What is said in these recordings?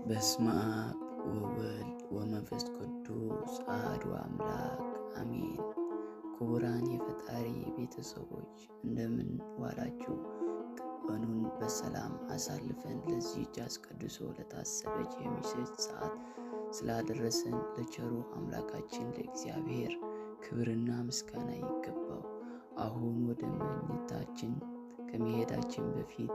በስመ አብ ወወልድ ወመንፈስ ቅዱስ አሐዱ አምላክ አሜን። ክቡራን የፈጣሪ ቤተሰቦች እንደምን ዋላችሁ? ቀኑን በሰላም አሳልፈን ለዚህች አስቀድሶ ለታሰበች የምሽት ሰዓት ስላደረሰን ለቸሩ አምላካችን ለእግዚአብሔር ክብርና ምስጋና ይገባው። አሁን ወደ መኝታችን ከመሄዳችን በፊት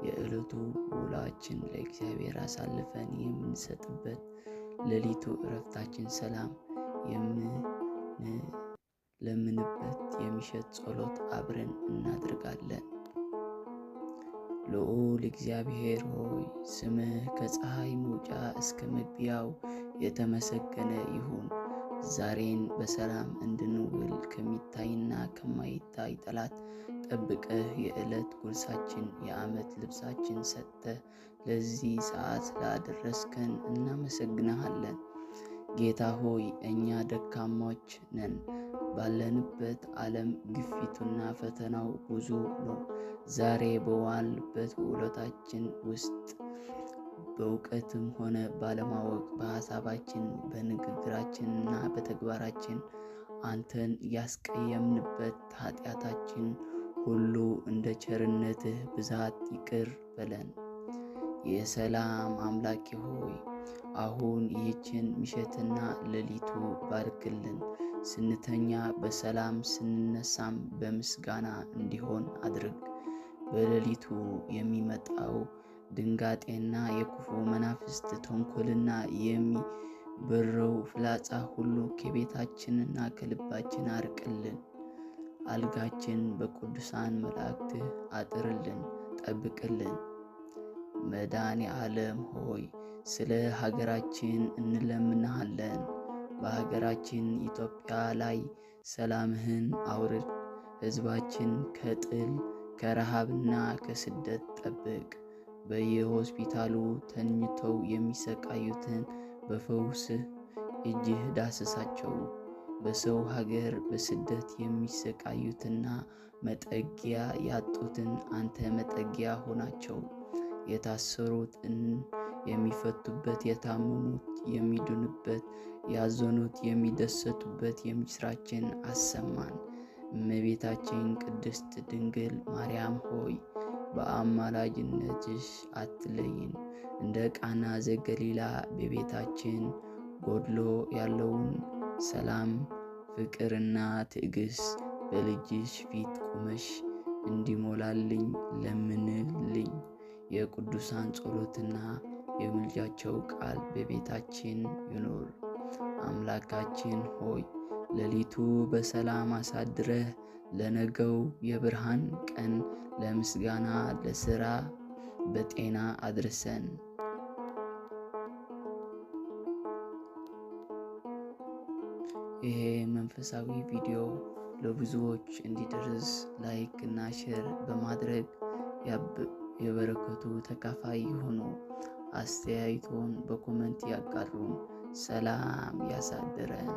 የዕለቱ ውሏችን ለእግዚአብሔር አሳልፈን የምንሰጥበት ሌሊቱ እረፍታችን ሰላም የምንለምንበት የምሽት ጸሎት አብረን እናደርጋለን። ልዑል እግዚአብሔር ሆይ ስምህ ከፀሐይ መውጫ እስከ መግቢያው የተመሰገነ ይሁን። ዛሬን በሰላም እንድንውል ከሚታይና ከማይታይ ጠላት ጠብቀህ የዕለት ጉርሳችን የዓመት ልብሳችን ሰጥተህ ለዚህ ሰዓት ስላደረስከን እናመሰግንሃለን። ጌታ ሆይ እኛ ደካሞች ነን። ባለንበት ዓለም ግፊቱና ፈተናው ብዙ ነው። ዛሬ በዋልበት ውሎታችን ውስጥ በእውቀትም ሆነ ባለማወቅ በሐሳባችን በንግግራችንና በተግባራችን አንተን ያስቀየምንበት ኃጢአታችን ሁሉ እንደ ቸርነትህ ብዛት ይቅር በለን። የሰላም አምላኬ ሆይ አሁን ይህችን ምሽትና ሌሊቱ ባርክልን። ስንተኛ በሰላም ስንነሳም በምስጋና እንዲሆን አድርግ። በሌሊቱ የሚመጣው ድንጋጤና የክፉ መናፍስት ተንኮልና የሚበረው ፍላጻ ሁሉ ከቤታችንና ከልባችን አርቅልን። አልጋችን በቅዱሳን መላእክትህ አጥርልን፣ ጠብቅልን። መድኃኔ ዓለም ሆይ ስለ ሀገራችን እንለምንሃለን። በሀገራችን ኢትዮጵያ ላይ ሰላምህን አውርድ። ሕዝባችን ከጥል ከረሃብና ከስደት ጠብቅ። በየሆስፒታሉ ተኝተው የሚሰቃዩትን በፈውስህ እጅህ ዳስሳቸው። በሰው ሀገር በስደት የሚሰቃዩትና መጠጊያ ያጡትን አንተ መጠጊያ ሆናቸው። የታሰሩትን የሚፈቱበት፣ የታመሙት የሚድኑበት፣ ያዘኑት የሚደሰቱበት የምስራችን አሰማን። እመቤታችን ቅድስት ድንግል ማርያም ሆይ በአማላጅነትሽ አትለይን። እንደ ቃና ዘገሊላ በቤታችን ጎድሎ ያለውን ሰላም፣ ፍቅርና ትዕግስት በልጅሽ ፊት ቆመሽ እንዲሞላልኝ ለምንልኝ። የቅዱሳን ጸሎትና የምልጃቸው ቃል በቤታችን ይኑር። አምላካችን ሆይ ሌሊቱ በሰላም አሳድረህ ለነገው የብርሃን ቀን ለምስጋና ለሥራ በጤና አድርሰን። ይሄ መንፈሳዊ ቪዲዮ ለብዙዎች እንዲደርስ ላይክ እና ሼር በማድረግ የበረከቱ ተካፋይ የሆኑ አስተያየቶን በኮመንት ያጋሩን። ሰላም ያሳድረን።